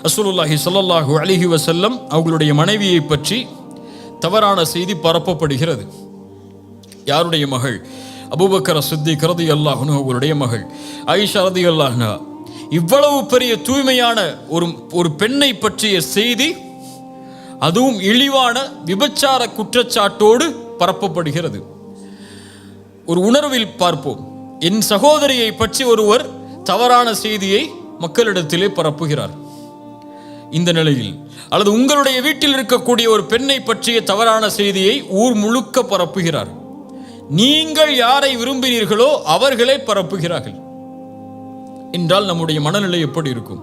ரசூலுல்லாஹி ஸல்லல்லாஹு அலைஹி வஸல்லம் அவர்களுடைய மனைவியை பற்றி தவறான செய்தி பரப்பப்படுகிறது. யாருடைய மகள்? அபூபக்கர் சித்திக் ரலியல்லாஹு அன்ஹு அவர்களுடைய மகள் ஆயிஷா ரலியல்லாஹு அன்ஹா. இவ்வளவு பெரிய தூய்மையான ஒரு பெண்ணை பற்றிய செய்தி, அதுவும் இழிவான விபச்சார குற்றச்சாட்டோடு பரப்பப்படுகிறது. ஒரு உணர்வில் பார்ப்போம். என் சகோதரியை பற்றி ஒருவர் தவறான செய்தியை மக்களிடத்திலே பரப்புகிறார். இந்த நிலையில் அல்லது உங்களுடைய வீட்டில் இருக்கக்கூடிய ஒரு பெண்ணை பற்றிய தவறான செய்தியை ஊர் முழுக்க பரப்புகிறார். நீங்கள் யாரை விரும்பினீர்களோ அவர்களே பரப்புகிறார்கள் என்றால் நம்முடைய மனநிலை எப்படி இருக்கும்?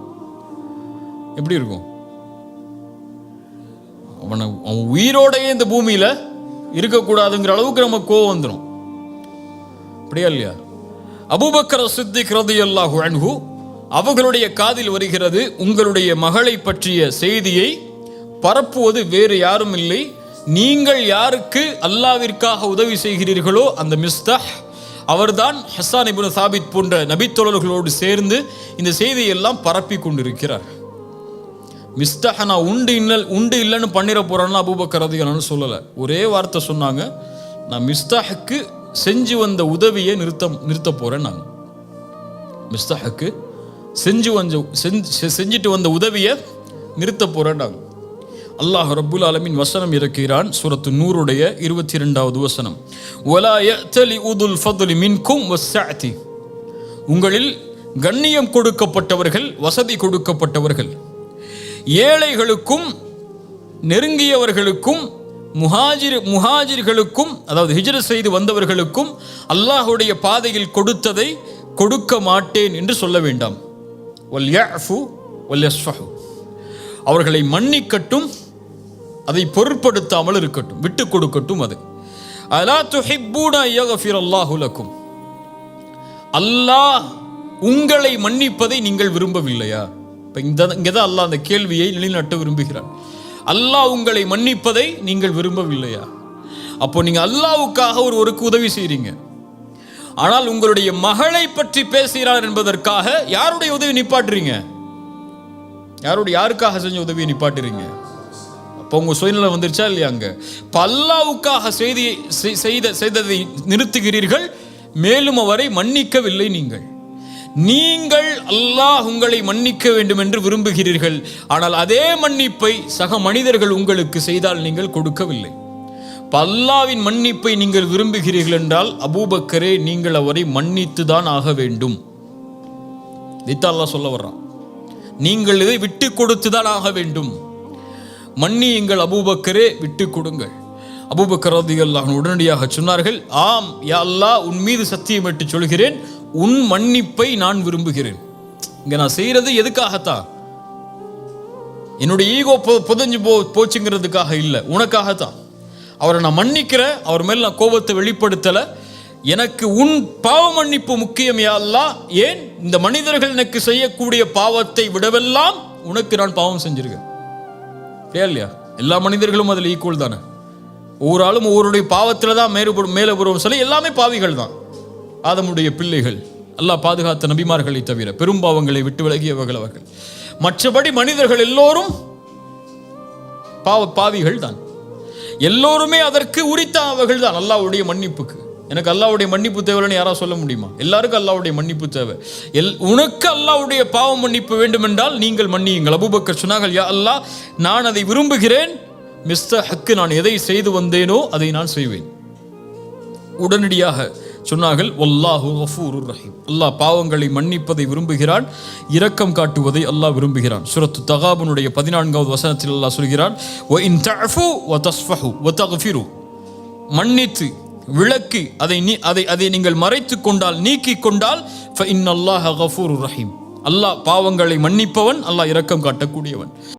எப்படி இருக்கும்? அவன் உயிரோடையே இந்த பூமியில இருக்கக்கூடாதுங்கிற அளவுக்கு நம்ம கோவம் வந்துடும். அப்படியா இல்லையா? அபூபக்கர் சித்திக் ரலியல்லாஹு அன்ஹு அவர்களுடைய காதில் வருகிறது, உங்களுடைய மகளை பற்றிய செய்தியை பரப்புவது வேறு யாரும் இல்லை, நீங்கள் யாருக்கு அல்லாவிற்காக உதவி செய்கிறீர்களோ அந்த மிஸ்தாஹ் அவர்தான் ஹஸ்ஸான் இப்னு சாபித் போன்ற நபித்தோழர்களோடு சேர்ந்து இந்த செய்தியை எல்லாம் பரப்பி கொண்டிருக்கிறார். மிஸ்தாஹ் நான் உண்டு இல்லைன்னு பண்ணிட போறேன்னா அபூபக்கர் ரலியல்லாஹு அன்ஹு சொல்லலை. ஒரே வார்த்தை சொன்னாங்க, நான் மிஸ்தாஹுக்கு செஞ்சு வந்த உதவியை நிறுத்த போறேன். நான் மிஸ்தாஹுக்கு செஞ்சுட்டு வந்த உதவியை நிறுத்த போறேன். நான் அல்லாஹ் ரப்புல் ஆலமீன் வசனம் இறக்கிறான். சூரத்து நூருடைய 22வது வசனம், வலா யஅ்தலி உதுல் ஃபத்லி மின்கும் வஸ்ஸஅதி. உங்களில் கண்ணியம் கொடுக்கப்பட்டவர்கள், வசதி கொடுக்கப்பட்டவர்கள், ஏழைகளுக்கும் நெருங்கியவர்களுக்கும் முஹாஜிர்களுக்கும், அதாவது ஹிஜ்ரத் செய்து வந்தவர்களுக்கும் அல்லாஹ்வுடைய பாதையில் கொடுத்ததை கொடுக்க மாட்டேன் என்று சொல்ல வேண்டாம். வல் யஅஃபு வல் யஸ்ஃபஹு. அவர்களை மன்னிக்கட்டும், அதை பொருட்படுத்தாமல் இருக்கட்டும், விட்டு கொடுக்கட்டும். அது அலா துஹிப்பூன யக்ஃபிரல்லாஹு லக்கும். அல்லாஹ் உங்களை மன்னிப்பதை நீங்கள் விரும்பவில்லையா? இப்போ இங்கதான் அல்லாஹ் அந்த கேள்வியை நிலைநாட்ட விரும்புகிறான். அல்லாஹ் உங்களை மன்னிப்பதை நீங்கள் விரும்பவில்லையா? அப்போ நீங்க அல்லாஹ்வுக்காக ஒருவருக்கு உதவி செய்றீங்க, ஆனால் உங்களுடைய மகளை பற்றி பேசுகிறார் என்பதற்காக யாருடைய உதவி நிப்பாட்டுறீங்க? யாருக்காக செஞ்ச உதவியை நிப்பாட்டுறீங்க? அப்போ உங்க சுயநலம் வந்துருச்சா இல்லையா? அங்க அல்லாஹ்வுக்காக செய்ததை நிறுத்துகிறீர்கள், மேலும் அவரை மன்னிக்கவில்லை. நீங்கள் அல்லாஹ் உங்களை மன்னிக்க வேண்டும் என்று விரும்புகிறீர்கள், ஆனால் அதே மன்னிப்பை சக மனிதர்கள் உங்களுக்கு செய்தால் நீங்கள் கொடுக்கவில்லை. அல்லாஹ்வின் மன்னிப்பை நீங்கள் விரும்புகிறீர்கள் என்றால் அபூபக்கரே நீங்கள் அவரை மன்னித்து தான் ஆக வேண்டும். இதைத்தான் அல்லாஹ் சொல்ல வர்றான். நீங்கள் இதை விட்டு கொடுத்து தான் ஆக வேண்டும். மன்னியுங்கள் அபூபக்கரே, விட்டு கொடுங்கள். அபூபக்கர் ரலியல்லாஹு அன்ஹு உடனடியாக சொன்னார்கள், ஆம் யா அல்லாஹ், உன் மீது சத்தியமிட்டு சொல்கிறேன், உன் மன்னிப்பை நான் விரும்புகிறேன். இங்க நான் செய்யறது எதுக்காகத்தான்? என்னுடைய ஈகோ புதஞ்சு போச்சுங்கிறதுக்காக இல்லை, உனக்காகத்தான். அவரை நான் மன்னிக்கிறேன், அவர் மேல் நான் கோபத்தை வெளிப்படுத்தல. எனக்கு உன் பாவ மன்னிப்பு முக்கியம் யா அல்லாஹ். ஏன்? இந்த மனிதர்கள் எனக்கு செய்யக்கூடிய பாவத்தை விடவெல்லாம் உனக்கு நான் பாவம் செஞ்சிருக்கேன். இல்லையா? எல்லா மனிதர்களும் அதில் ஈக்குவல் தானே. ஒவ்வொரு ஆளும் ஒவ்வொருடைய பாவத்துல தான் மேலே வருவோம். சொல்லி எல்லாமே பாவிகள் தான், ஆதமுடைய பிள்ளைகள், அல்லாஹ் பாதுகாத்த நபிமார்களை தவிர பெரும்பாவங்களை விட்டு விலகியவர்கள் அவர்கள். மற்றபடி மனிதர்கள் எல்லோரும் பாவிகள் தான். எல்லோருமே அதற்கு உரித்தானவர்கள் தான் அல்லாஹ்வுடைய மன்னிப்புக்கு. எனக்கு அல்லாஹ்வுடைய மன்னிப்பு தேவைன்னு யாரா சொல்ல முடியுமா? எல்லாருக்கும் அல்லாஹ்வுடைய மன்னிப்பு தேவை. உனக்கு அல்லாஹ்வுடைய பாவ மன்னிப்பு வேண்டும் என்றால் நீங்கள் மன்னியுங்கள். அபூபக்கர் சொன்னார்கள், யா அல்லாஹ், நான் அதை விரும்புகிறேன். மிஸ்தாஹுக்கு நான் எதை செய்து வந்தேனோ அதை நான் செய்வேன். உடனடியாக சொன்னார்கள், வல்லாஹு கஃபூருர் ரஹீம். அல்லாஹ் பாவங்களை மன்னிப்பதை விரும்புகிறான், இரக்கம் காட்டுவதை அல்லாஹ் விரும்புகிறான். சூரத்து தகாபுனுடைய 14வது வசனத்தில் அல்லாஹ் சொல்கிறான், வ இன் தஅஃபு வ தஸ்ஃபஹு வ தக்ஃபிரு. மன்னித்து விளக்கி அதை நீங்கள் மறைத்துக் கொண்டால், நீக்கிக் கொண்டால், ஃப இன்னல்லாஹ கஃபூருர் ரஹீம். அல்லாஹ் பாவங்களை மன்னிப்பவன், அல்லாஹ் இரக்கம் காட்டக்கூடியவன்.